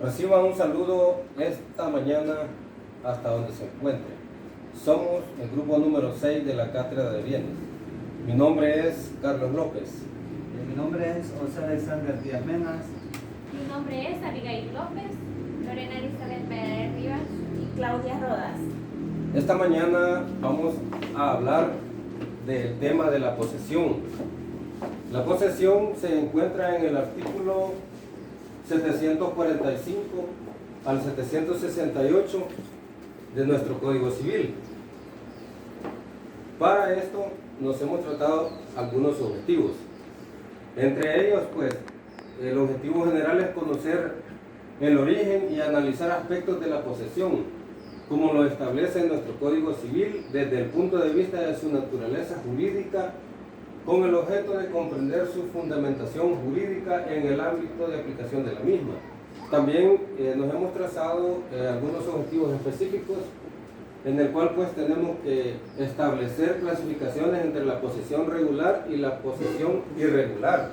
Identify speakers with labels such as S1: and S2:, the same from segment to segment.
S1: Reciban un saludo esta mañana hasta donde se encuentre. Somos el grupo número 6 de la Cátedra de Bienes. Mi nombre es Carlos López.
S2: Mi nombre es José Alexander Díaz Menas.
S3: Mi nombre es Abigail López, Lorena Elizabeth Pérez Rivas y Claudia Rodas.
S1: Esta mañana vamos a hablar del tema de la posesión. La posesión se encuentra en el artículo 745 al 768 de nuestro Código Civil. Para esto nos hemos tratado algunos objetivos. Entre ellos, pues, el objetivo general es conocer el origen y analizar aspectos de la posesión, como lo establece nuestro Código Civil desde el punto de vista de su naturaleza jurídica, con el objeto de comprender su fundamentación jurídica en el ámbito de aplicación de la misma. También nos hemos trazado algunos objetivos específicos en el cual pues tenemos que establecer clasificaciones entre la posesión regular y la posesión irregular.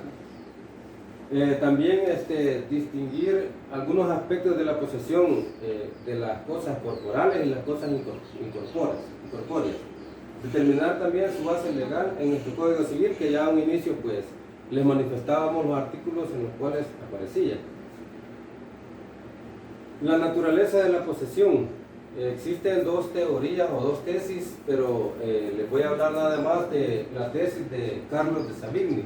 S1: También distinguir algunos aspectos de la posesión de las cosas corporales y las cosas incorpóreas. Determinar también su base legal en nuestro Código Civil, que ya a un inicio pues les manifestábamos los artículos en los cuales aparecía. La naturaleza de la posesión. Existen dos teorías o dos tesis, pero les voy a hablar nada más de la tesis de Carlos de Savigny.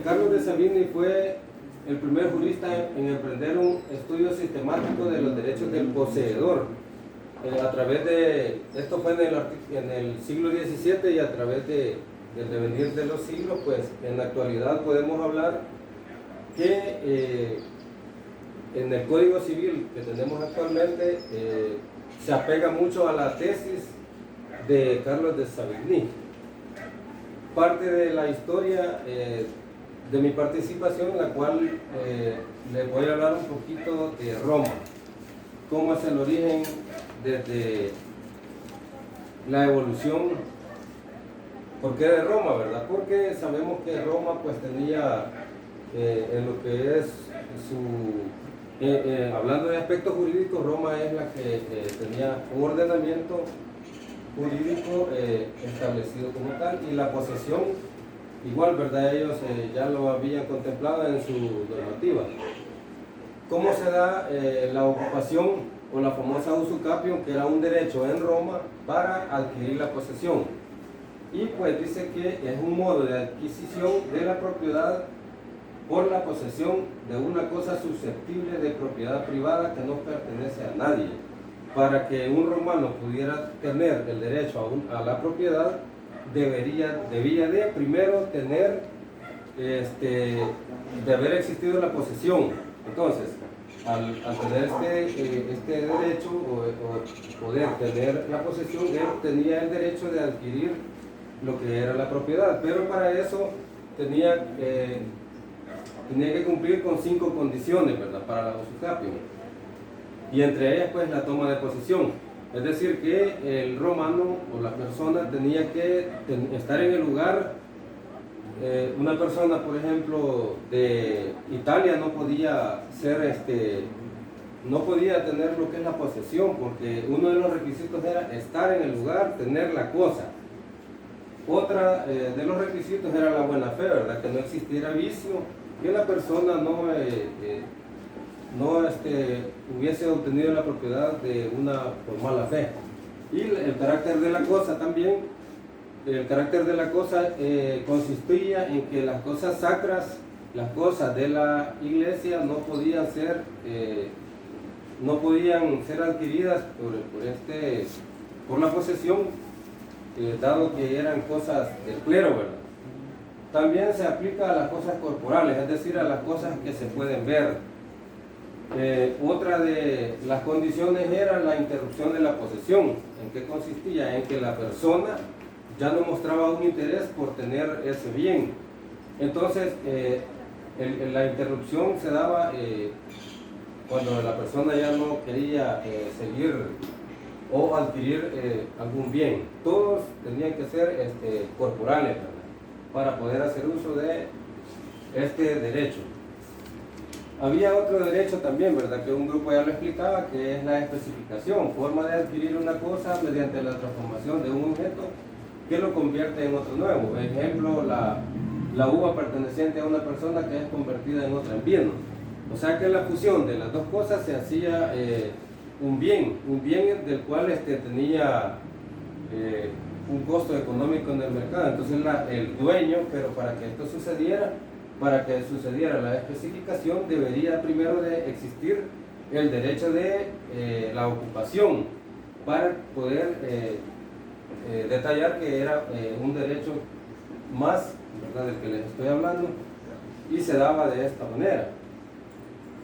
S1: Carlos de Savigny fue el primer jurista en emprender un estudio sistemático de los derechos del poseedor. A través de, esto fue en el siglo XVII, y a través del devenir de los siglos, pues en la actualidad podemos hablar que en el Código Civil que tenemos actualmente se apega mucho a la tesis de Carlos de Savigny. Parte de la historia de mi participación, en la cual les voy a hablar un poquito de Roma, cómo es el origen desde la evolución. ¿Por qué de Roma, verdad? Porque sabemos que Roma pues tenía en lo que es hablando de aspectos jurídicos, Roma es la que tenía un ordenamiento jurídico establecido como tal, y la posesión igual, ¿verdad? Ellos ya lo habían contemplado en su normativa. ¿Cómo se da la ocupación o la famosa usucapión, que era un derecho en Roma para adquirir la posesión? Y pues dice que es un modo de adquisición de la propiedad por la posesión de una cosa susceptible de propiedad privada que no pertenece a nadie. Para que un romano pudiera tener el derecho a la propiedad, debía de primero tener, de haber existido la posesión. Entonces, al tener este derecho o poder tener la posesión, él tenía el derecho de adquirir lo que era la propiedad, pero para eso tenía que cumplir con 5 condiciones, ¿verdad?, para la usucapión, y entre ellas pues la toma de posesión. Es decir, que el romano o la persona tenía que estar en el lugar. Una persona, por ejemplo, de Italia no podía no podía tener lo que es la posesión, porque uno de los requisitos era estar en el lugar, tener la cosa. Otra de los requisitos era la buena fe, ¿verdad?, que no existiera vicio, que la persona no hubiese obtenido la propiedad por mala fe. Y el carácter de la cosa también, el carácter de la cosa consistía en que las cosas sacras, las cosas de la iglesia no podían ser adquiridas por la posesión, dado que eran cosas del clero, ¿verdad? También se aplica a las cosas corporales, es decir, a las cosas que se pueden ver. Otra de las condiciones era la interrupción de la posesión. ¿En qué consistía? En que la persona ya no mostraba un interés por tener ese bien. Entonces, la interrupción se daba cuando la persona ya no quería seguir o adquirir algún bien. Todos tenían que ser corporales, ¿verdad?, para poder hacer uso de este derecho. Había otro derecho también, ¿verdad? Que un grupo ya lo explicaba, que es la especificación, forma de adquirir una cosa mediante la transformación de un objeto que lo convierte en otro nuevo. Ejemplo, la uva perteneciente a una persona que es convertida en otra en vino. O sea que la fusión de las dos cosas se hacía un bien del cual tenía un costo económico en el mercado. Entonces el dueño, pero para que esto sucediera, para que sucediera la especificación, debería primero de existir el derecho de la ocupación para poder detallar que era un derecho más, ¿verdad?, del que les estoy hablando, y se daba de esta manera.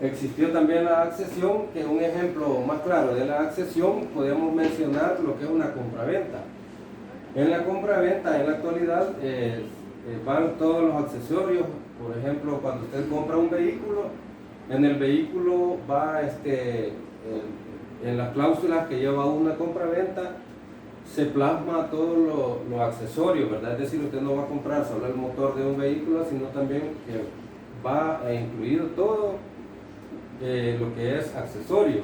S1: Existió también la accesión, que es un ejemplo más claro de la accesión. Podemos mencionar lo que es una compraventa. En la compraventa, en la actualidad, van todos los accesorios. Por ejemplo, cuando usted compra un vehículo, en el vehículo va en las cláusulas que lleva una compraventa, se plasma todos los accesorios, ¿verdad? Es decir, usted no va a comprar solo el motor de un vehículo, sino también que va incluido todo lo que es accesorio.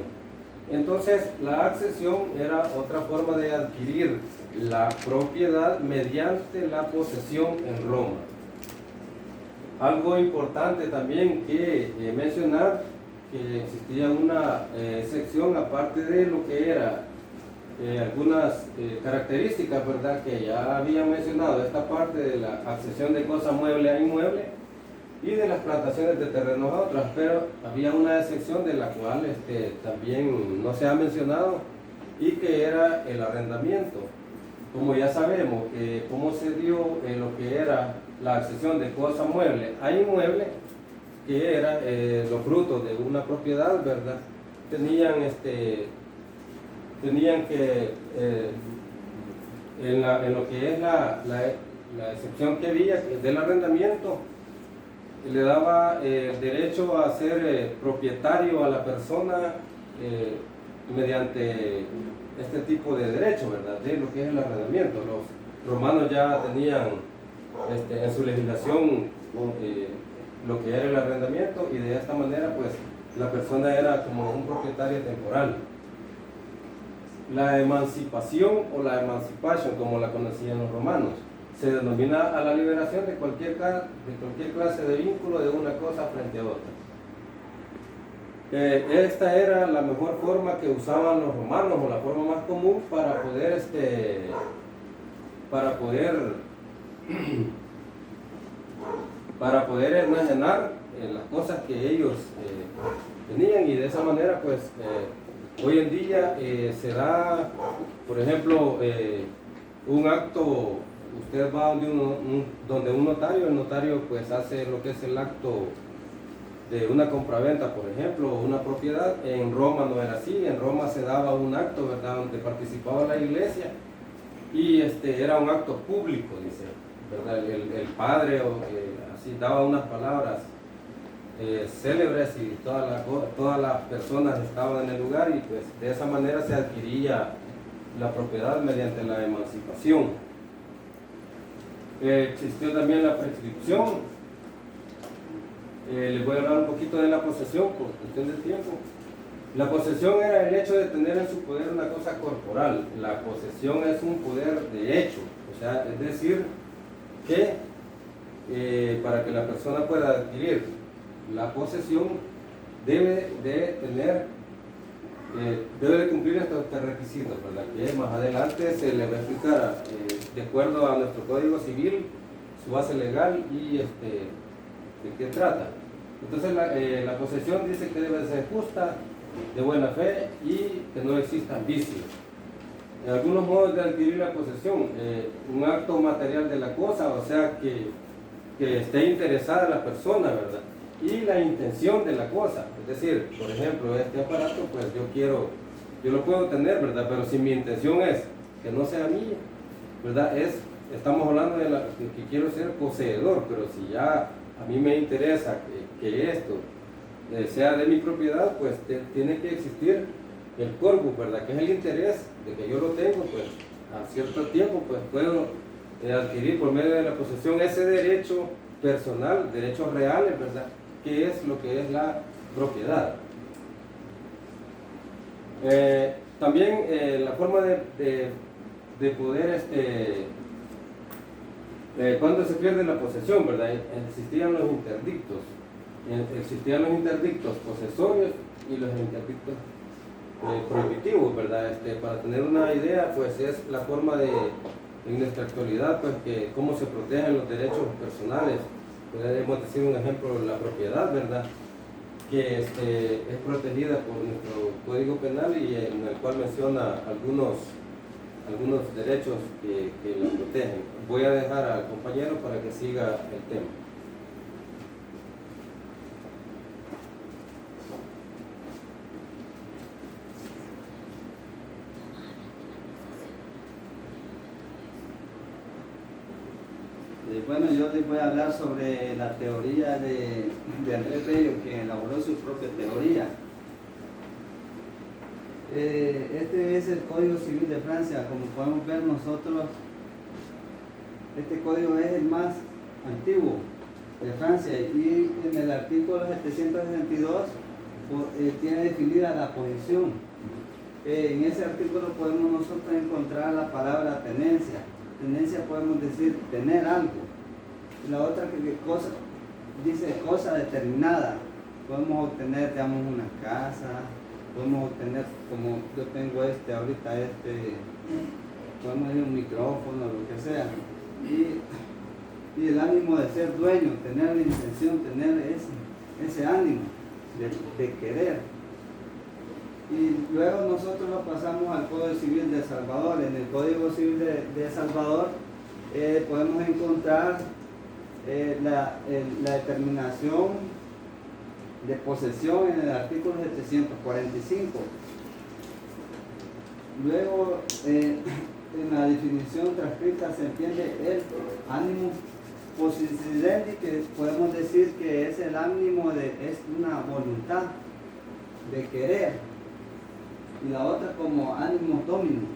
S1: Entonces, la accesión era otra forma de adquirir la propiedad mediante la posesión en Roma. Algo importante también que mencionar, que existía una sección aparte de lo que era algunas características, ¿verdad?, que ya había mencionado, esta parte de la accesión de cosa mueble a inmueble y de las plantaciones de terrenos a otras, pero había una excepción de la cual también no se ha mencionado, y que era el arrendamiento. Como ya sabemos cómo se dio lo que era la accesión de cosa mueble a inmueble, que era los frutos de una propiedad, ¿verdad? Tenían que en lo que es la excepción que había del arrendamiento, le daba derecho a ser propietario a la persona mediante este tipo de derecho, ¿verdad?, de lo que es el arrendamiento. Los romanos ya tenían en su legislación lo que era el arrendamiento, y de esta manera pues la persona era como un propietario temporal. La emancipación o la emancipation, como la conocían los romanos, se denomina a la liberación de cualquier clase de vínculo de una cosa frente a otra. Esta era la mejor forma que usaban los romanos, o la forma más común para poder enajenar las cosas que ellos tenían, y de esa manera pues hoy en día se da, por ejemplo, un acto. Usted va donde un notario, el notario pues hace lo que es el acto de una compraventa, por ejemplo, o una propiedad. En Roma no era así. En Roma se daba un acto, ¿verdad?, donde participaba la iglesia, y era un acto público, dice, ¿verdad? El padre así daba unas palabras célebres, y todas las personas estaban en el lugar, y pues de esa manera se adquiría la propiedad mediante la emancipación. Existió también la prescripción. Les voy a hablar un poquito de la posesión por cuestión del tiempo. La posesión era el hecho de tener en su poder una cosa corporal. La posesión es un poder de hecho, o sea, es decir, que para que la persona pueda adquirir la posesión debe de cumplir estos requisitos, ¿verdad?, que más adelante se le va a explicar de acuerdo a nuestro Código Civil, su base legal y de qué trata. Entonces la posesión dice que debe ser justa, de buena fe, y que no existan vicios. Algunos modos de adquirir la posesión: un acto material de la cosa, o sea que esté interesada la persona, ¿verdad?, y la intención de la cosa. Es decir, por ejemplo, este aparato pues yo lo puedo tener, ¿verdad?, pero si mi intención es que no sea mío, ¿verdad?, estamos hablando de que quiero ser poseedor. Pero si ya a mí me interesa que esto sea de mi propiedad, pues tiene que existir el corpus, ¿verdad?, que es el interés de que yo lo tengo, pues a cierto tiempo pues puedo adquirir por medio de la posesión ese derecho personal, derechos reales, ¿verdad?, que es lo que es la propiedad. También la forma de poder, cuando se pierde la posesión, ¿verdad? Existían los interdictos posesorios y los interdictos prohibitivos, ¿verdad? Para tener una idea, pues es la forma en nuestra actualidad, pues que cómo se protegen los derechos personales. Podemos decir un ejemplo, la propiedad, ¿verdad? Que es protegida por nuestro Código Penal y en el cual menciona algunos derechos que la protegen. Voy a dejar al compañero para que siga el tema.
S2: Bueno, yo les voy a hablar sobre la teoría de Andrés Bello, que elaboró su propia teoría. Este es el Código Civil de Francia. Como podemos ver nosotros, este código es el más antiguo de Francia y en el artículo 762 tiene definida la posesión. En ese artículo podemos nosotros encontrar la palabra tenencia. Tenencia podemos decir tener algo. Y la otra cosa, dice cosa determinada. Podemos obtener, digamos, una casa, podemos obtener, como yo tengo ahorita podemos decir un micrófono, lo que sea. Y el ánimo de ser dueño, tener la intención, tener ese ánimo de querer. Y luego nosotros lo pasamos al Código Civil de El Salvador. En el Código Civil de El Salvador podemos encontrar la determinación de posesión en el artículo 745. Luego, en la definición transcrita se entiende el ánimo possidendi, que podemos decir que es el ánimo es una voluntad de querer. Y la otra como ánimo domini.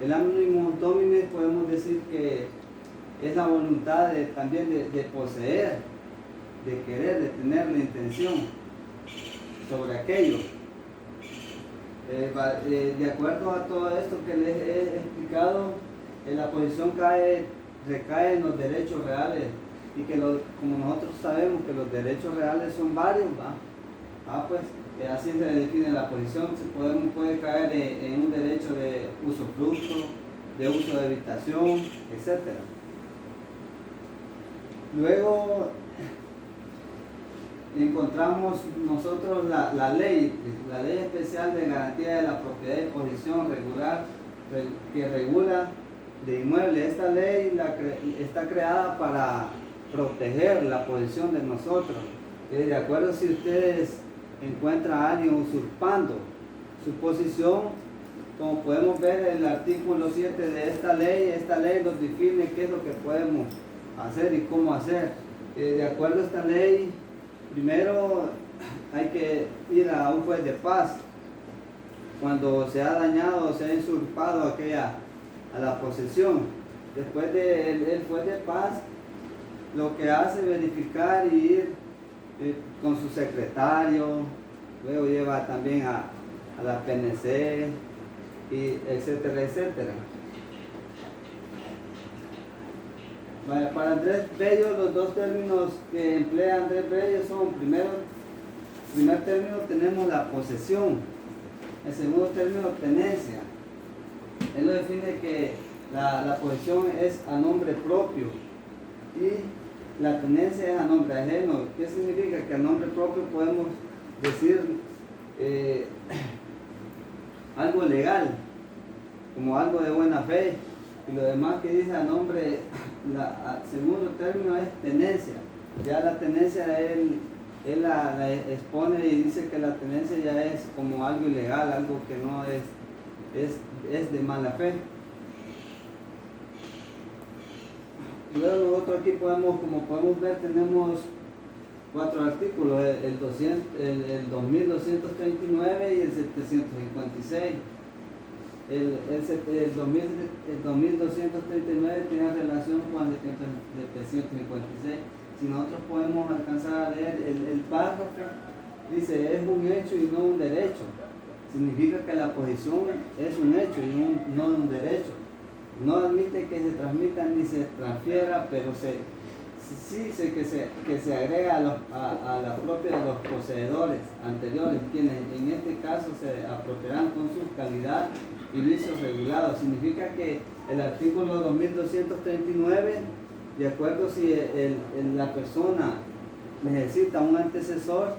S2: El ánimo domini podemos decir que es la voluntad también de poseer, de querer, de tener la intención sobre aquello. De acuerdo a todo esto que les he explicado, la posesión recae en los derechos reales y que como nosotros sabemos que los derechos reales son varios, pues así se define la posesión. Puede caer en un derecho de usufructo, de uso de habitación, etc. Luego encontramos nosotros la ley especial de garantía de la propiedad y posesión regular, que regula de inmueble. Esta ley está creada para proteger la posesión de nosotros. De acuerdo, si ustedes encuentran a alguien usurpando su posición, como podemos ver en el artículo 7 de esta ley nos define qué es lo que podemos hacer y cómo hacer. De acuerdo a esta ley, primero hay que ir a un juez de paz cuando se ha dañado o se ha usurpado a la posesión. Después del juez de paz, lo que hace es verificar y ir con su secretario, luego lleva también a la PNC, y etcétera, etcétera. Para Andrés Bello, los dos términos que emplea Andrés Bello son, primer término tenemos la posesión, el segundo término tenencia. Él lo define que la posesión es a nombre propio y la tenencia es a nombre ajeno. ¿Qué significa? Que a nombre propio podemos decir algo legal, como algo de buena fe, y lo demás que dice a nombre, segundo término es tenencia. Ya la tenencia él la expone y dice que la tenencia ya es como algo ilegal, algo que no es de mala fe. Luego nosotros aquí como podemos ver, tenemos 4 artículos, el 2239 y el 756. El 2239 tiene relación con el 756. Si nosotros podemos alcanzar a leer el párrafo dice es un hecho y no un derecho. Significa que la posesión es un hecho y no un derecho. No admite que se transmitan ni se transfiera, pero que se agrega a la propia de los poseedores anteriores, quienes en este caso se apropiarán con su calidad y vicios regulados. Significa que el artículo 2239, de acuerdo si la persona necesita un antecesor,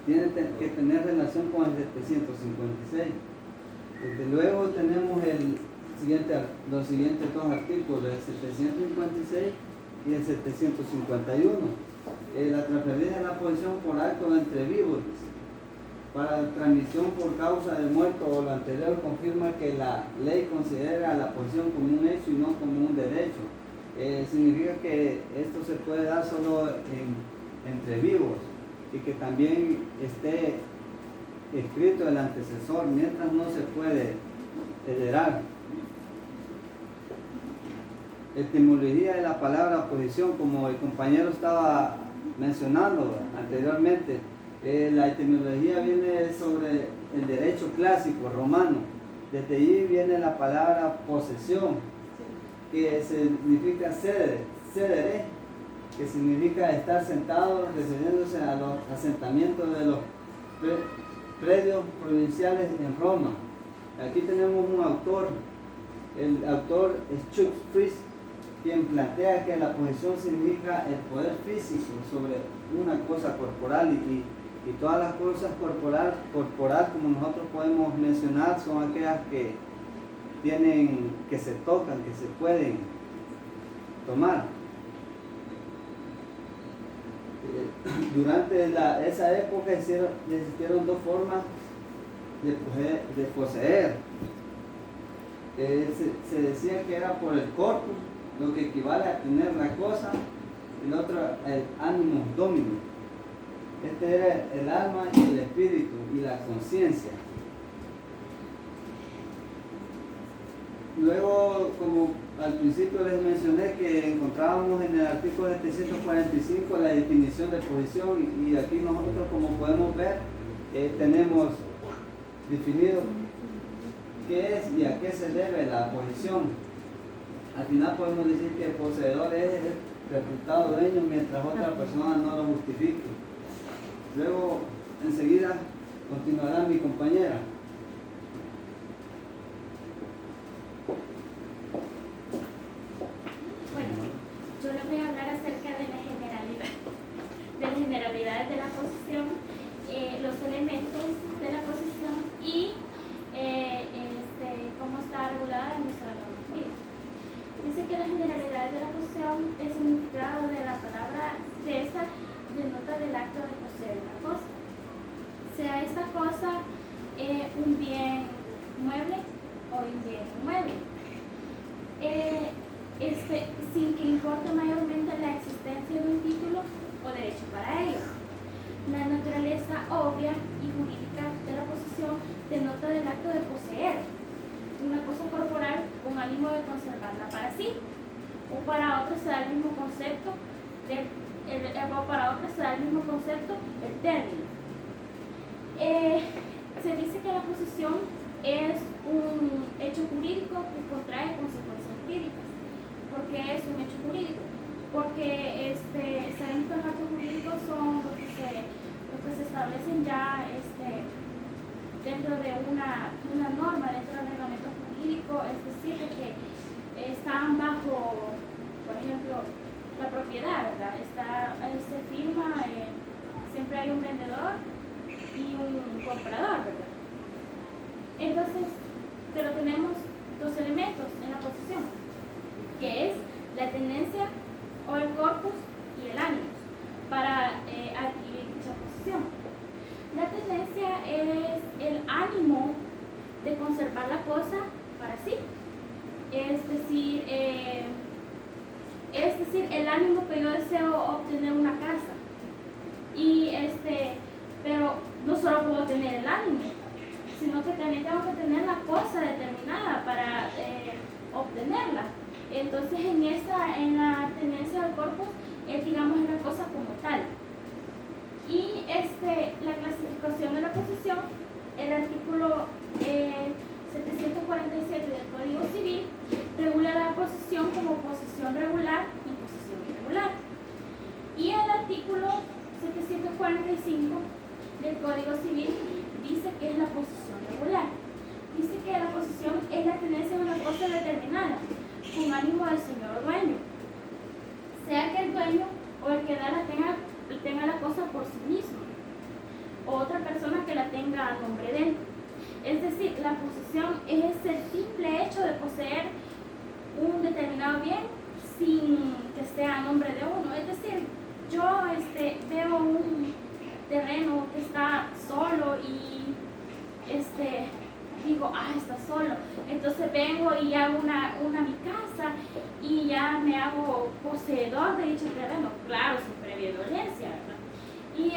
S2: tiene que tener relación con el 756. Desde luego tenemos los siguientes dos artículos, el 756 y el 751. La transferencia de la posesión por acto entre vivos para transmisión por causa de muerto o lo anterior confirma que la ley considera la posesión como un hecho y no como un derecho. Significa que esto se puede dar solo entre vivos y que también esté escrito el antecesor, mientras no se puede heredar. Etimología de la palabra posesión, como el compañero estaba mencionando anteriormente, la etimología viene sobre el derecho clásico romano. Desde ahí viene la palabra posesión, que significa cedere, que significa estar sentado refiriéndose a los asentamientos de los predios provinciales en Roma. Aquí tenemos un autor, el autor es Chuck Fries, quien plantea que la posesión significa el poder físico sobre una cosa corporal y todas las cosas corporal como nosotros podemos mencionar son aquellas que se tocan, que se pueden tomar. Durante esa época existieron dos formas de poseer. Se decía que era por el corpus, lo que equivale a tener la cosa, el otro el ánimo domino. Este era el alma y el espíritu y la conciencia. Luego, como al principio les mencioné que encontrábamos en el artículo 745 la definición de posesión y aquí nosotros, como podemos ver, tenemos definido qué es y a qué se debe la posesión. Al final podemos decir que el poseedor es el reputado dueño mientras otra persona no lo justifique. Luego, enseguida, continuará mi compañera.
S3: Yo les voy a hablar acerca de las generalidades de la posesión, los elementos de la posesión y cómo está regulada en nuestra normativa. Dice que las generalidades de la posesión, el significado de la palabra de esta denota del acto de poseer una cosa. Sea esta cosa un bien mueble o un bien inmueble. Sin que importe mayormente la existencia de un título o derecho para ello. La naturaleza obvia y jurídica de la posesión denota del acto de poseer una cosa corporal con ánimo de conservarla para sí, o para otros se da el mismo concepto el término. Se dice que la posesión es un hecho jurídico que contrae consecuencias jurídicas. ¿Por qué es un hecho jurídico? Porque sabemos que los actos jurídicos son los que se establecen ya dentro de una norma, dentro del reglamento jurídico, es decir, que están bajo, por ejemplo, la propiedad, ¿verdad? Se firma, siempre hay un vendedor y un comprador, ¿verdad? Entonces, pero tenemos dos elementos en la posesión, que es la tendencia o el corpus y el ánimo para adquirir dicha posesión. La tendencia es el ánimo de conservar la cosa para sí, es decir, el ánimo que yo deseo obtener una casa pero no solo puedo tener el ánimo, sino que también tengo que tener la cosa determinada para obtenerla. Entonces en la tendencia del corpus, digamos, es la cosa como tal. Y la clasificación de la posesión, el artículo 747 del Código Civil regula la posesión como posesión regular y posesión irregular. Y el artículo 745 del Código Civil dice que es la posesión regular. Dice que la posesión es la tenencia de una cosa determinada con ánimo del señor dueño, sea que el dueño o el que da tenga la cosa por sí mismo, o otra persona que la tenga a nombre de él. Es decir, la posesión es el simple hecho de poseer un determinado bien sin que sea a nombre de uno. Es decir, yo veo un terreno que está solo y digo, está solo. Entonces vengo y hago una mi casa y ya me hago poseedor de dicho terreno. Claro, sin previa violencia, ¿verdad? Y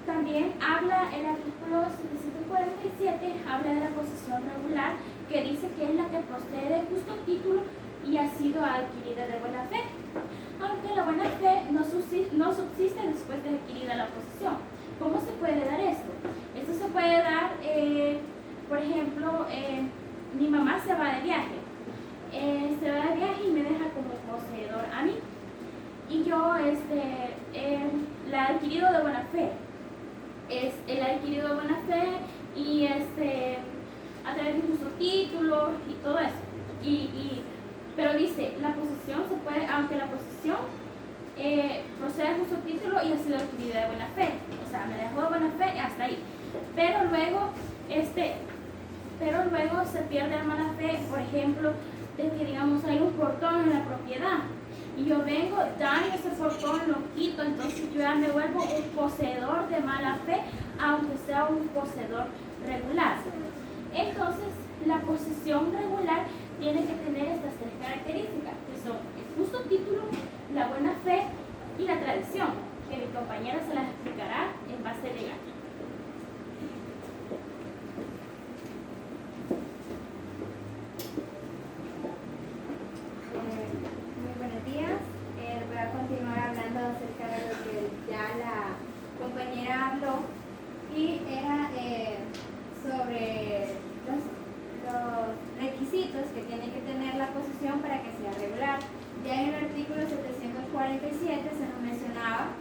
S3: también habla el artículo 747, habla de la posesión regular, que dice que es la que procede de justo título y ha sido adquirida de buena fe. Aunque la buena fe no subsiste después de adquirida la posesión. ¿Cómo se puede dar esto? Esto se puede dar, por ejemplo, mi mamá se va de viaje. Se va de viaje y me deja como poseedor a mí. Y yo la he adquirido de buena fe. Él ha adquirido de buena fe y a través de un justo título y todo eso. Pero dice, la posesión se puede, aunque la posesión procede de justo título y ha sido adquirida de buena fe. O sea, me dejó de buena fe hasta ahí. Pero luego se pierde la mala fe, por ejemplo, de que digamos hay un portón en la propiedad y yo vengo, daño ese portón, lo quito, entonces yo ya me vuelvo un poseedor de mala fe, aunque sea un poseedor regular. Entonces, la posesión regular tiene que tener estas tres características, que son el justo título, la buena fe y la tradición, que mi compañera se las explicará en base legal.
S4: Muy buenos días. Voy a continuar hablando acerca de lo que ya la compañera habló, y era sobre los requisitos que tiene que tener la posesión para que sea regular. Ya en el artículo 747 se nos mencionaba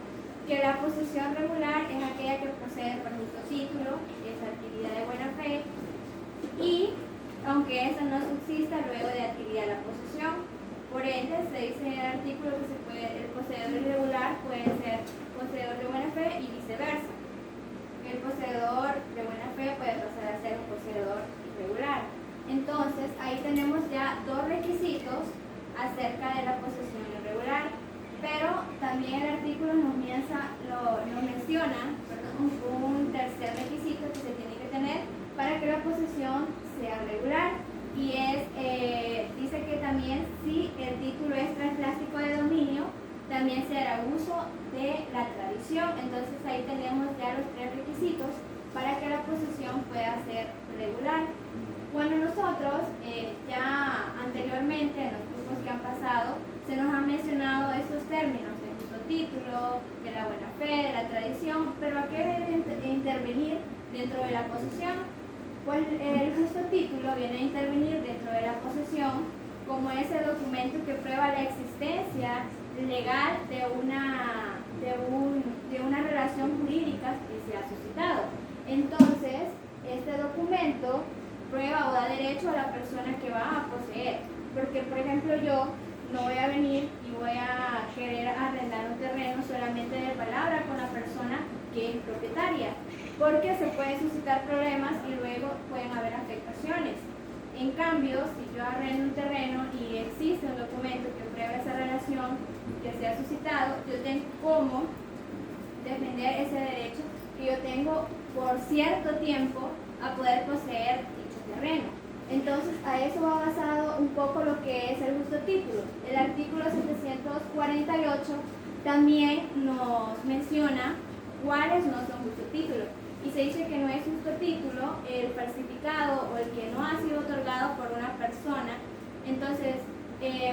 S4: que la posesión regular es aquella que procede por justo título, es adquirida de buena fe, y aunque esa no subsista luego de adquirida la posesión. Por ende, se dice en el artículo que el poseedor irregular puede ser poseedor de buena fe y viceversa. El poseedor de buena fe puede pasar a ser un poseedor irregular. Entonces, ahí tenemos ya dos requisitos acerca de la posesión irregular, pero también el artículo nos menciona un tercer requisito que se tiene que tener para que la posesión sea regular, y dice que también si el título es transplástico de dominio, también se hará uso de la tradición. Entonces ahí tenemos ya los tres requisitos para que la posesión pueda ser regular. Bueno, nosotros ya anteriormente en los cursos que han pasado se nos han mencionado estos términos, el justo título, de la buena fe, de la tradición, pero ¿a qué debe intervenir dentro de la posesión? Pues el justo título viene a intervenir dentro de la posesión como ese documento que prueba la existencia legal de una relación jurídica que se ha suscitado. Entonces, este documento prueba o da derecho a la persona que va a poseer. Porque, por ejemplo, yo no voy a venir y voy a querer arrendar un terreno solamente de palabra con la persona que es propietaria, porque se pueden suscitar problemas y luego pueden haber afectaciones. En cambio, si yo arrendo un terreno y existe un documento que prueba esa relación que se ha suscitado, yo tengo cómo defender ese derecho que yo tengo por cierto tiempo a poder poseer dicho terreno. Entonces, a eso va basado un poco lo que es el justo título. El artículo 748 también nos menciona cuáles no son justo título. Y se dice que no es justo título el falsificado o el que no ha sido otorgado por una persona. Entonces,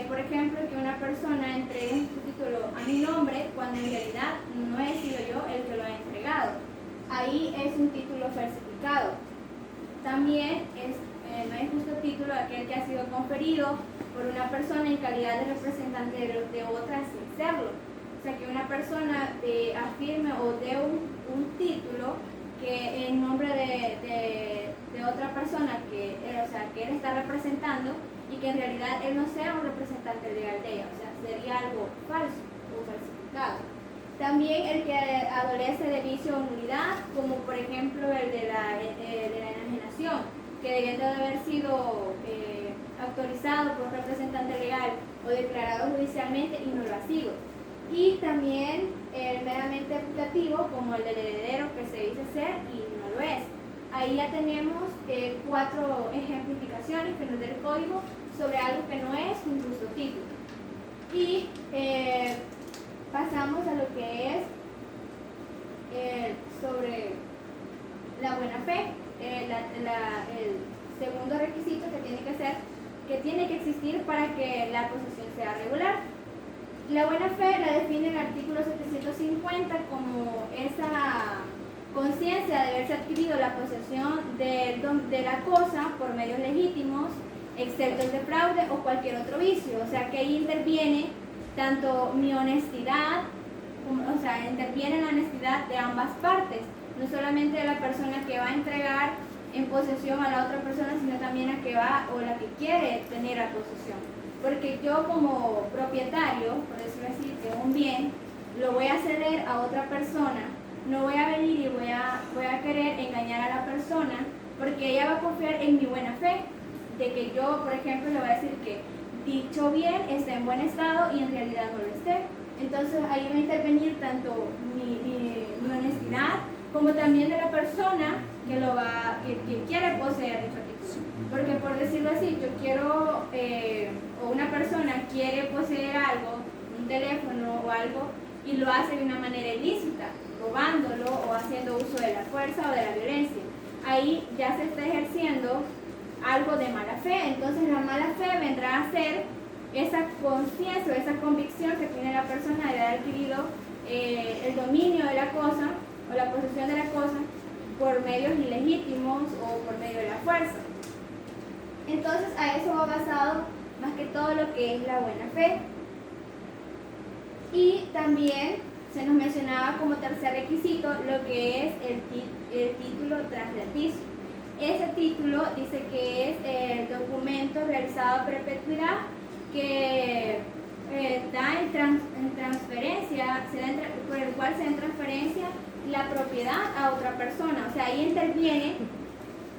S4: Por ejemplo, que una persona entregue un título a mi nombre cuando en realidad no he sido yo el que lo ha entregado. Ahí es un título falsificado. También no es justo título aquel que ha sido conferido por una persona en calidad de representante de otra sin serlo. O sea, que una persona afirme o dé un título que en nombre de otra persona que él está representando y que en realidad él no sea un representante legal de ella. O sea, sería algo falso o falsificado. También el que adolece de vicio o nulidad, como por ejemplo el de la enajenación, que debiendo de haber sido autorizado por un representante legal o declarado judicialmente y no lo ha sido. Y también el meramente putativo, como el del heredero que se dice ser y no lo es. Ahí ya tenemos 4 ejemplificaciones que nos da el código sobre algo que no es un justo título. Y pasamos a lo que es sobre la buena fe. El segundo requisito que tiene que existir para que la posesión sea regular. La buena fe la define el artículo 750 como esa conciencia de haberse adquirido la posesión de la cosa por medios legítimos, excepto el de fraude o cualquier otro vicio. O sea que ahí interviene tanto mi honestidad, interviene la honestidad de ambas partes, no solamente de la persona que va a entregar en posesión a la otra persona, sino también a que va o la que quiere tener la posesión. Porque yo como propietario, por decirlo así, de un bien, lo voy a ceder a otra persona, no voy a venir y voy a querer engañar a la persona, porque ella va a confiar en mi buena fe, de que yo, por ejemplo, le voy a decir que dicho bien está en buen estado y en realidad no lo esté. Entonces ahí va a intervenir tanto mi honestidad como también de la persona que quiere poseer dicho título. Porque por decirlo así, yo quiero, o una persona quiere poseer algo, un teléfono o algo, y lo hace de una manera ilícita, robándolo o haciendo uso de la fuerza o de la violencia. Ahí ya se está ejerciendo algo de mala fe. Entonces la mala fe vendrá a ser esa conciencia o esa convicción que tiene la persona de haber adquirido el dominio de la cosa o la posesión de la cosa por medios ilegítimos o por medio de la fuerza. Entonces a eso va basado más que todo lo que es la buena fe. Y también se nos mencionaba como tercer requisito lo que es el título translaticio. Ese título dice que es el documento realizado a perpetuidad que da en transferencia, por el cual se da en transferencia la propiedad a otra persona. O sea, ahí interviene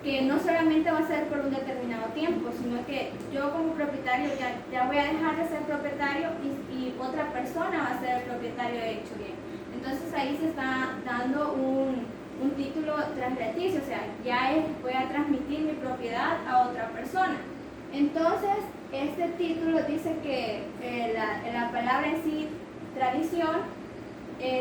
S4: que no solamente va a ser por un determinado tiempo, sino que yo como propietario ya voy a dejar de ser propietario y otra persona va a ser el propietario de dicho bien. Entonces ahí se está dando un título translaticio, o sea, voy a transmitir mi propiedad a otra persona. Entonces, este título dice que la palabra en sí, tradición,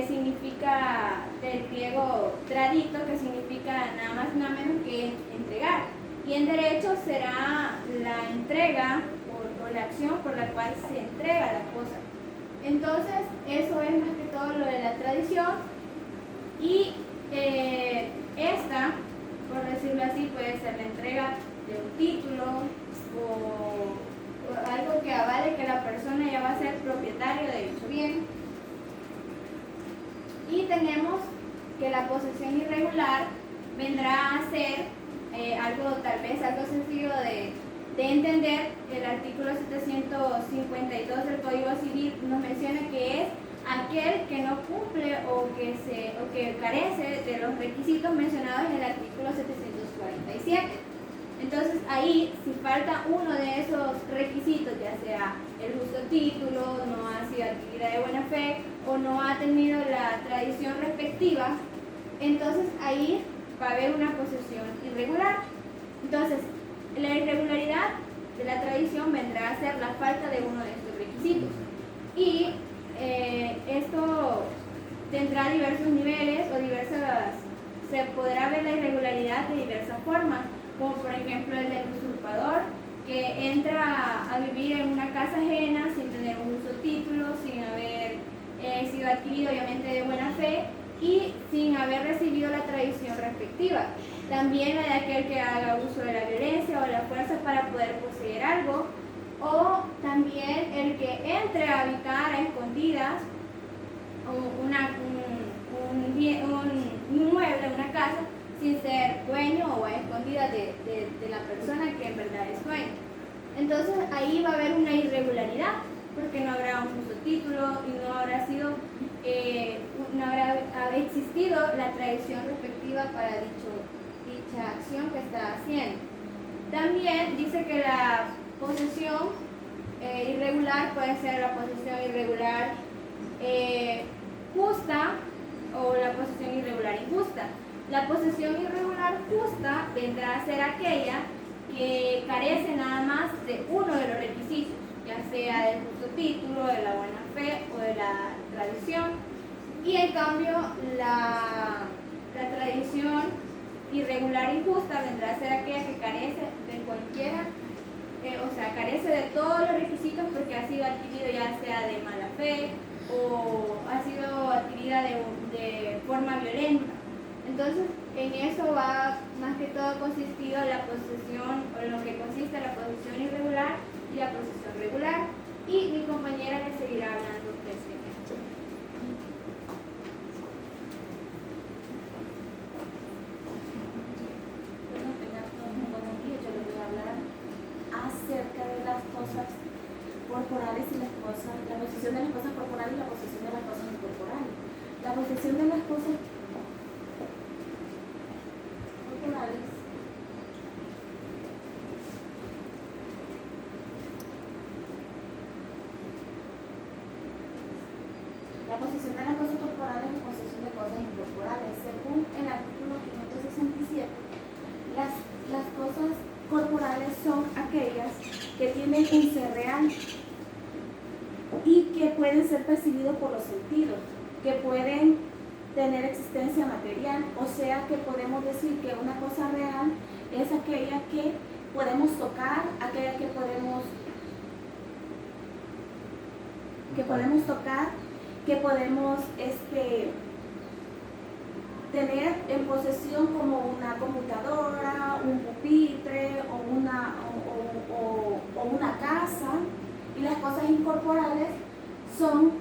S4: significa del griego tradito, que significa nada más nada menos que entregar. Y en derecho será la entrega o la acción por la cual se entrega la cosa. Entonces, eso es más que todo lo de la tradición. Y esta, por decirlo así, puede ser la entrega de un título o algo que avale que la persona ya va a ser propietario de dicho bien. Y tenemos que la posesión irregular vendrá a ser tal vez algo sencillo de entender. El artículo 752 del Código Civil nos menciona que es aquel que no cumple o que carece de los requisitos mencionados en el artículo 747. Entonces ahí, si falta uno de esos requisitos, ya sea el justo título, no ha sido adquirida de buena fe o no ha tenido la tradición respectiva, entonces ahí va a haber una posesión irregular. Entonces, la irregularidad de la tradición vendrá a ser la falta de uno de estos requisitos. Y esto tendrá diversos niveles o se podrá ver la irregularidad de diversas formas, como por ejemplo el del usurpador, que entra a vivir en una casa ajena sin tener un uso título, sin haber sido adquirido obviamente de buena fe y sin haber recibido la tradición respectiva. También la de aquel que haga uso de la violencia o de la fuerza para poder poseer algo, o también el que entre a habitar a escondidas un mueble, una casa, sin ser dueño o a escondidas de la persona que en verdad es dueño. Entonces ahí va a haber una irregularidad, porque no habrá un justo título y no habrá existido la tradición respectiva para dicha acción que está haciendo. También dice que la posesión irregular puede ser la posesión irregular justa o la posesión irregular injusta. La posesión irregular justa vendrá a ser aquella que carece nada más de uno de los requisitos, ya sea del justo título, de la buena fe o de la tradición. Y en cambio la tradición irregular injusta vendrá a ser aquella que carece de cualquiera, carece de todos los requisitos porque ha sido adquirido ya sea de mala fe o ha sido adquirida de forma violenta. Entonces, en eso va más que todo consistido la posesión, o en lo que consiste la posesión irregular y la posesión regular. Y mi compañera le seguirá hablando de este tema.
S5: Bueno, tengan todos un buen día. Yo les voy a hablar acerca de las cosas corporales y las cosas, la posesión de las cosas corporales y la posesión de las cosas incorporales. La posesión de las cosas corporales y posesión de cosas incorporales. Según el artículo 567, las cosas corporales son aquellas que tienen un ser real y que pueden ser percibidos por los sentidos, que pueden tener existencia material, o sea que podemos decir que una cosa real es aquella que podemos tocar, aquella que podemos tener en posesión, como una computadora, un pupitre o una casa. Y las cosas incorporales son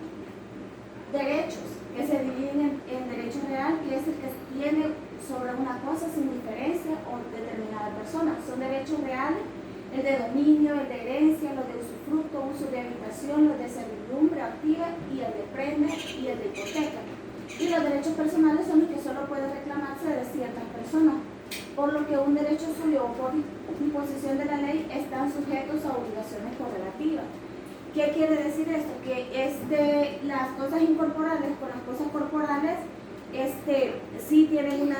S5: derechos que se dividen en derecho real, que es el que tiene sobre una cosa sin diferencia o determinada persona. Son derechos reales, el de dominio, el de herencia, los de usufructo, uso de habitación, los de servidumbre activa y el de prenda y el de hipoteca. Y los derechos personales son los que solo pueden reclamarse de ciertas personas, por lo que un derecho suyo o por disposición de la ley están sujetos a obligaciones correlativas. ¿Qué quiere decir esto? Que las cosas incorporales con las cosas corporales sí tienen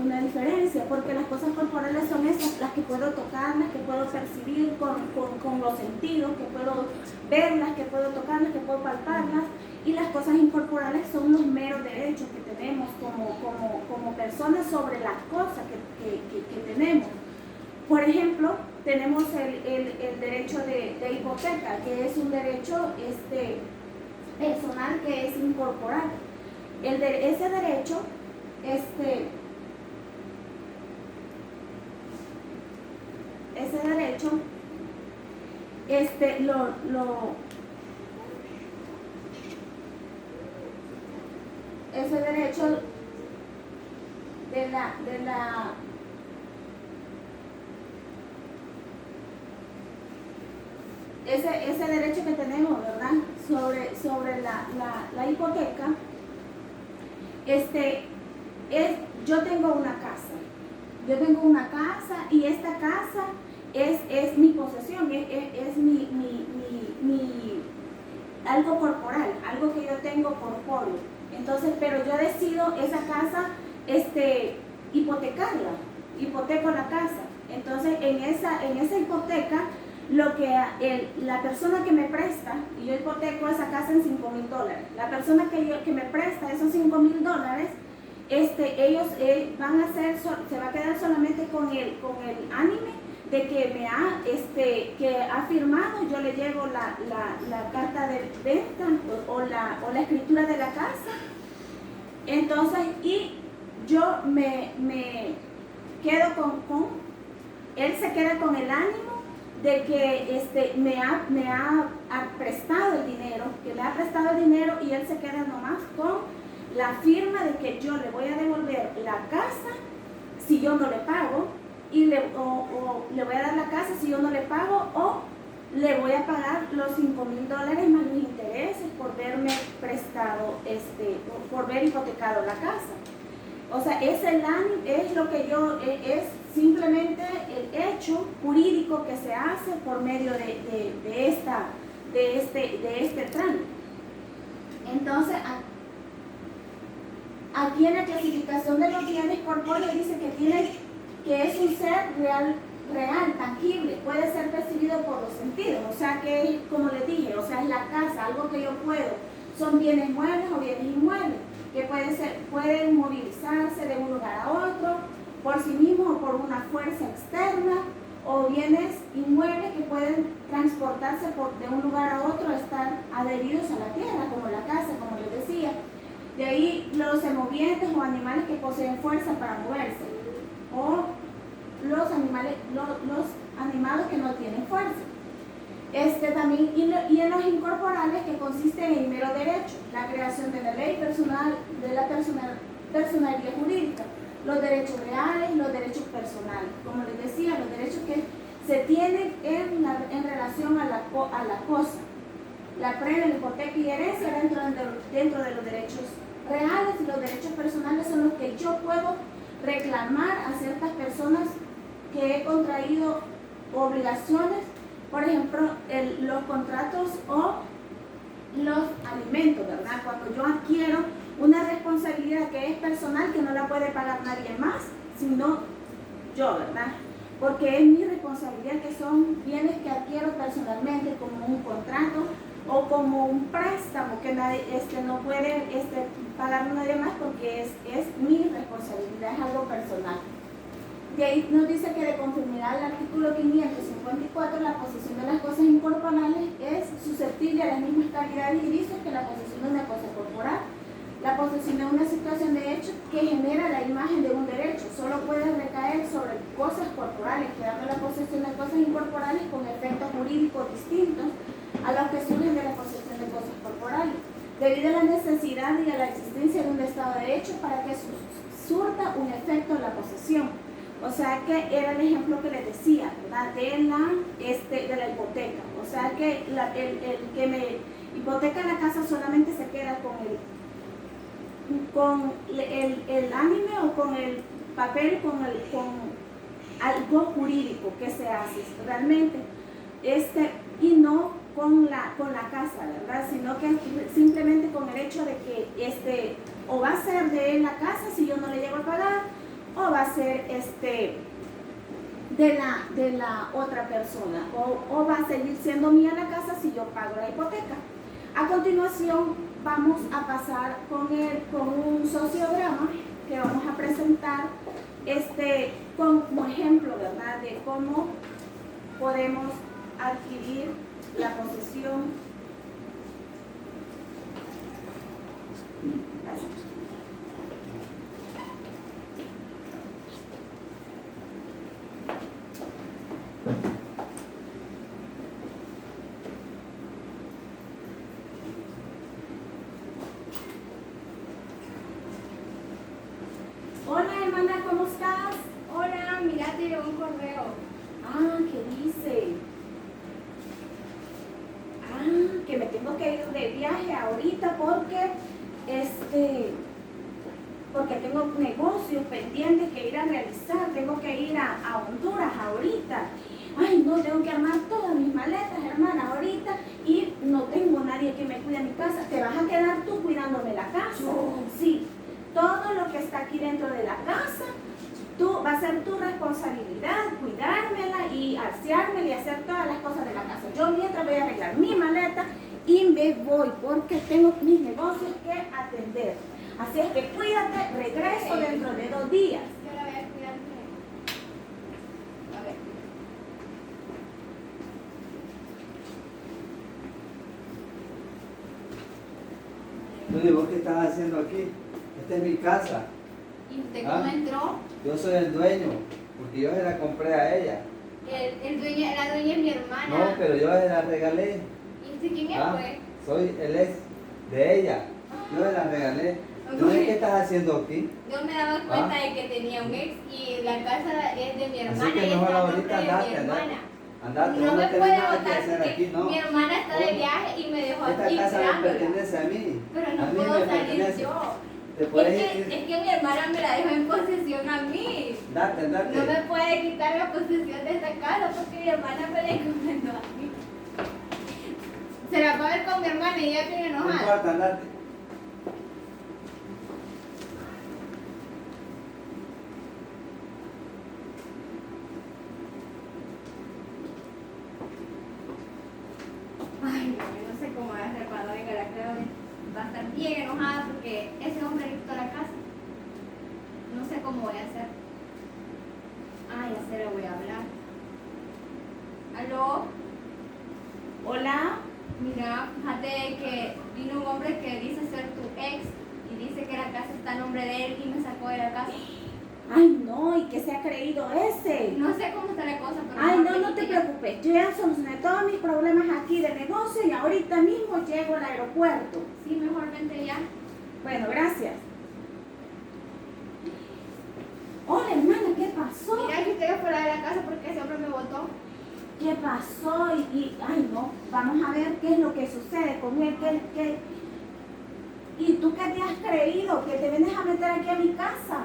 S5: una diferencia, porque las cosas corporales son esas, las que puedo tocar, las que puedo percibir con los sentidos, que puedo verlas, que puedo tocarlas, que puedo palparlas, y las cosas incorporales son los meros derechos que tenemos como personas sobre las cosas que tenemos. Por ejemplo, tenemos el derecho de hipoteca, que es un derecho personal que es incorporal. Ese derecho, ese derecho ese derecho que tenemos, ¿verdad? Sobre la hipoteca, yo tengo una casa y esta casa es mi posesión, es mi algo corporal, algo que yo tengo corpóreo. Entonces, pero yo decido esa casa hipoteco la casa. Entonces, en esa hipoteca, la persona que me presta, y yo hipoteco esa casa en $5,000, la persona que me presta esos $5,000, ellos se va a quedar solamente con el ánime de que me ha, que ha firmado, yo le llevo la carta de venta o la escritura de la casa. Entonces, y yo me quedo él se queda con el ánimo de que me ha prestado el dinero, que le ha prestado el dinero, y él se queda nomás con la firma de que yo le voy a devolver la casa si yo no le pago, y o le voy a dar la casa si yo no le pago, o le voy a pagar los $5,000 más los intereses por verme prestado, por ver hipotecado la casa. O sea, es lo que es simplemente el hecho jurídico que se hace por medio de este trámite. Entonces, aquí en la clasificación de los bienes corpóreos dice que es un ser real, tangible, puede ser percibido por los sentidos, o sea que, como les dije, o sea, es la casa, algo que yo puedo, son bienes muebles o bienes inmuebles, que pueden movilizarse de un lugar a otro, por sí mismos o por una fuerza externa, o bienes inmuebles que pueden transportarse de un lugar a otro, estar adheridos a la tierra, como la casa, como les decía. De ahí los semovientes o animales que poseen fuerza para moverse, o los animales que no tienen fuerza. También, y en los incorporales, que consiste en el mero derecho, la creación de la ley personal, de la personalidad jurídica, los derechos reales, los derechos personales. Como les decía, los derechos que se tienen en relación a la cosa. La previa, la hipoteca y herencia dentro de los derechos reales, y los derechos personales son los que yo puedo reclamar a ciertas personas que he contraído obligaciones, por ejemplo, los contratos o los alimentos, ¿verdad? Cuando yo adquiero una responsabilidad que es personal, que no la puede pagar nadie más, sino yo, ¿verdad? Porque es mi responsabilidad, que son bienes que adquiero personalmente, como un contrato o como un préstamo que nadie, no puede pagarme nadie más, porque es mi responsabilidad, es algo personal. De ahí nos dice que, de conformidad al artículo 554, la posesión de las cosas incorporales es susceptible a las mismas calidades y vicios que la posesión de una cosa corporal. La posesión de una situación de hecho que genera la imagen de un derecho solo puede recaer sobre cosas corporales, quedando la posesión de cosas incorporales con efectos jurídicos distintos a los que surgen de la posesión de cosas corporales, debido a la necesidad y a la existencia de un estado de hecho para que surta un efecto en la posesión. O sea que era el ejemplo que les decía, ¿verdad? De la hipoteca. O sea que el que me hipoteca la casa solamente se queda con el anime o con el papel, con algo jurídico que se hace realmente, y no con la casa, ¿verdad? Sino que simplemente con el hecho de que o va a ser de la casa si yo no le llego a pagar, o va a ser de la otra persona, o va a seguir siendo mía la casa si yo pago la hipoteca. A continuación vamos a pasar con un sociograma que vamos a presentar como ejemplo, ¿verdad?, de cómo podemos adquirir la posesión. Gracias. Hola hermana, ¿cómo estás?
S4: Hola, mira, te llegó un correo.
S5: Ah, ¿qué dice? Que me tengo que ir de viaje ahorita porque tengo negocios pendientes que ir a realizar, tengo que ir a Honduras ahorita. Ay, no, tengo que armar todas mis maletas, hermana, ahorita, y no tengo nadie que me cuide mi casa. ¿Te vas a quedar tú cuidándome la casa? Sí, todo lo que está aquí dentro de la casa, va a ser tu responsabilidad, cuidármela y aseármela y hacer todas las cosas de la casa. Yo mientras voy a arreglar mi maleta y me voy, porque tengo mis negocios que atender. Así es que cuídate, regreso dentro de 2 días.
S4: Yo la voy a cuidar. A ver.
S2: Bueno, ¿y vos qué estás haciendo aquí? Esta es mi casa.
S4: ¿Y usted
S2: Ah.
S4: cómo entró?
S2: Yo soy el dueño, porque yo se la compré a ella.
S4: El dueño, la dueña es mi hermana.
S2: No, pero yo se la regalé.
S4: ¿Y usted quién es,
S2: Ah,
S4: pues?
S2: soy el ex de ella. Yo se la regalé. ¿Tú qué estás haciendo aquí?
S4: Yo me daba cuenta de que tenía un ex y la casa es de mi hermana
S2: Así que
S4: y
S2: mejor
S4: está a nombre
S2: ahorita
S4: de mi
S2: andate,
S4: hermana.
S2: Andate,
S4: No
S2: vos
S4: me
S2: no tenés
S4: puede
S2: nada que
S4: votar
S2: hacer
S4: porque
S2: aquí, no.
S4: mi hermana está de
S2: ¿Cómo?
S4: viaje y me dejó
S2: Esta
S4: aquí
S2: casa me
S4: cuidándola.
S2: pertenece a mí.
S4: Pero
S2: A
S4: no
S2: mí
S4: puedo
S2: me
S4: salir
S2: pertenece.
S4: yo.
S2: Te
S4: Es
S2: puedes
S4: que,
S2: ir.
S4: es que mi hermana me la dejó en posesión a mí.
S2: Date, date.
S4: No me puede quitar la posesión de esta casa porque mi hermana me la encomendó a mí. Se la va a ver con mi hermana y ella tiene
S2: No
S4: enojada.
S2: importa, andate.
S4: Ay, no sé cómo va a ser cuando venga la Claudia. Va a estar bien enojada porque ese hombre le quitó la casa. No sé cómo voy a hacer. Ay, ya se le voy a hablar. ¿Aló?
S5: Hola.
S4: Mira, fíjate que vino un hombre que dice ser tu ex y dice que la casa está a nombre de él y me sacó de la casa.
S5: Ay, no, ¿y qué se ha creído ese?
S4: No sé cómo está la cosa, pero...
S5: Ay,
S4: mejor
S5: no, no te
S4: que ya-
S5: preocupes. Yo ya solucioné todos mis problemas aquí de negocio y ahorita mismo llego al aeropuerto.
S4: Sí, mejor vente ya.
S5: Bueno, gracias. Hola, hermana, ¿qué pasó?
S4: Mira, yo estoy fuera de la casa porque ese hombre me votó.
S5: ¿Qué pasó? Ay, no, vamos a ver qué es lo que sucede con él. ¿Y tú qué te has creído? Que te vienes a meter aquí a mi casa.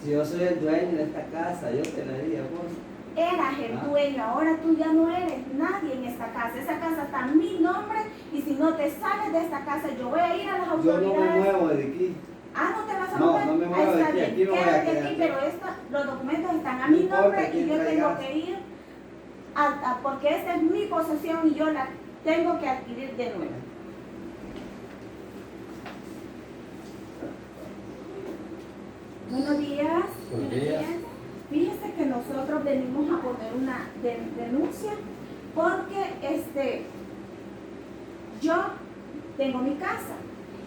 S2: Si yo soy el dueño de esta casa, yo te la di a vos.
S5: Eras el
S2: Ah.
S5: dueño, ahora tú ya no eres nadie en esta casa. Esa casa está en mi nombre y si no te sales de esta casa, yo voy a ir a las
S2: Yo
S5: autoridades.
S2: no me muevo de aquí.
S5: Ah, no te vas a
S2: No,
S5: mover.
S2: no me muevo
S5: Ah,
S2: de
S5: está
S2: aquí,
S5: bien.
S2: aquí me voy a
S5: Quédate
S2: quedar.
S5: aquí, pero los documentos están a
S2: No
S5: mi
S2: importa
S5: nombre y
S2: quién
S5: yo tengo
S2: traigas.
S5: que ir porque esta es mi posesión y yo la tengo que adquirir de nuevo. Buenos días.
S1: Buenos días.
S5: Fíjese que nosotros venimos a poner una denuncia porque yo tengo mi casa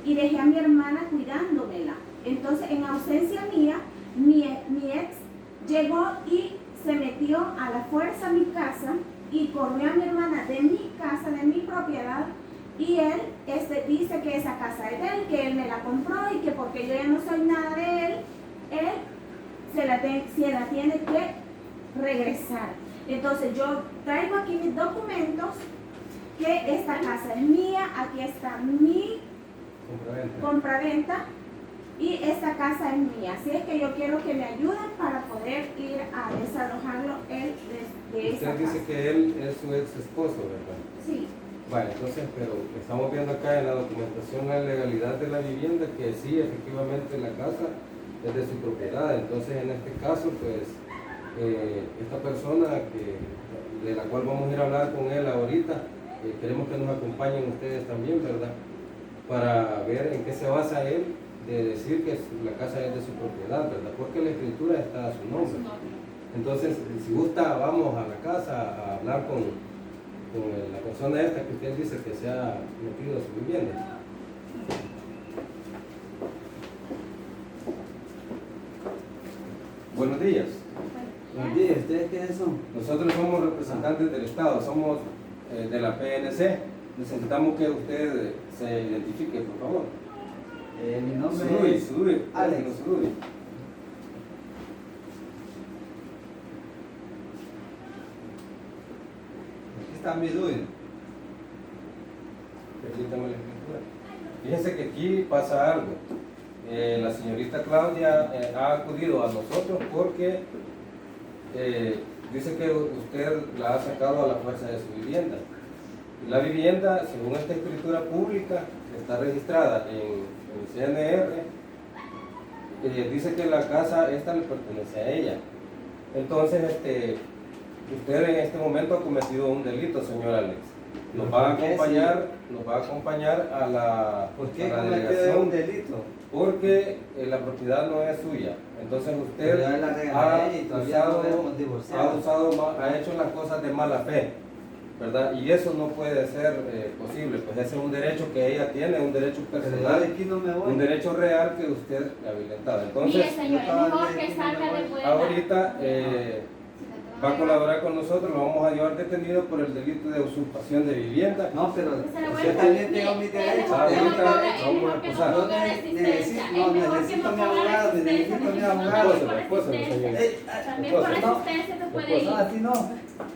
S5: y dejé a mi hermana cuidándomela. Entonces, en ausencia mía, mi ex llegó y se metió a la fuerza a mi casa y corrió a mi hermana de mi casa, de mi propiedad, y él dice que esa casa es de él, que él me la compró y que porque yo ya no soy nada de él se la tiene que regresar. Entonces yo traigo aquí mis documentos, que esta casa es mía, aquí está mi compraventa y esta casa es mía. Así es que yo quiero que me ayuden para poder ir a desalojarlo él de esa
S1: Usted dice
S5: casa.
S1: que él es su ex esposo, ¿verdad?
S5: Sí.
S1: Vale, entonces, pero estamos viendo acá en la documentación la legalidad de la vivienda que sí, efectivamente la casa es de su propiedad. Entonces, en este caso, pues, esta persona de la cual vamos a ir a hablar con él ahorita, queremos que nos acompañen ustedes también, ¿verdad? Para ver en qué se basa él de decir que la casa es de su propiedad, ¿verdad? Porque la escritura está a su nombre. Entonces, si gusta, vamos a la casa a hablar con la persona esta que usted dice que se ha metido a su vivienda. Buenos días.
S2: Buenos días, ¿ustedes quiénes son?
S1: Nosotros somos representantes del Estado, somos de la PNC. Necesitamos que usted se identifique, por favor.
S2: Mi nombre es
S1: Suduri,
S2: Alex.
S1: Suduri.
S2: Aquí está mi dueño.
S1: Permítame la escritura. Fíjense que aquí pasa algo. La señorita Claudia ha acudido a nosotros porque dice que usted la ha sacado a la fuerza de su vivienda. Y la vivienda, según esta escritura pública, está registrada en el CNR, dice que la casa esta le pertenece a ella. Entonces, usted en este momento ha cometido un delito, señor Alex. Nos va a acompañar a la,
S2: ¿Por qué
S1: a la
S2: cometió
S1: delegación
S2: un delito?
S1: porque la propiedad no es suya. Entonces
S2: Pero
S1: usted
S2: yo la regalé
S1: ha
S2: a ella y todavía no hemos divorciado.
S1: ha hecho las cosas de mala fe. ¿verdad? Y eso no puede ser posible, pues ese es un derecho que ella tiene, un derecho
S2: Pero yo de
S1: personal,
S2: aquí no me voy.
S1: un derecho real que usted ha violentado.
S3: Mire,
S1: Entonces,
S3: señor, es mejor que salga de vuelta.
S1: ahorita va a colaborar con nosotros, lo vamos a llevar detenido por el delito de usurpación de vivienda.
S2: No, pero
S3: Se le
S2: yo
S3: vuelve-
S2: también tengo
S3: mire,
S2: mis
S3: es
S2: derechos.
S3: mejor que no
S1: Ahorita
S3: ponga- es
S1: vamos a
S3: mejor que no
S1: acusar.
S3: ponga resistencia, es mejor que
S2: necesito
S3: no
S2: mi
S3: ponga
S2: abogado,
S3: resistencia,
S2: necesito mi
S3: porque si no,
S2: abogado.
S3: también por
S1: Póselo,
S3: resistencia.
S1: señor.
S3: También por
S1: Póselo.
S3: resistencia se puede
S1: Póselo.
S3: ir.
S2: No, así no,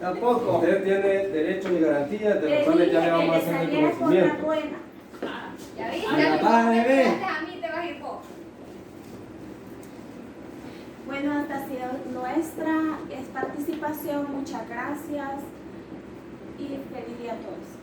S2: tampoco.
S1: Usted tiene derechos y garantías de los cuales ya le vamos a hacer el conocimiento.
S4: ¿Ya viste?
S2: A la madre, ve.
S4: A mí te vas a ir vos.
S5: Bueno, esta ha sido nuestra participación. Muchas gracias y feliz día a todos.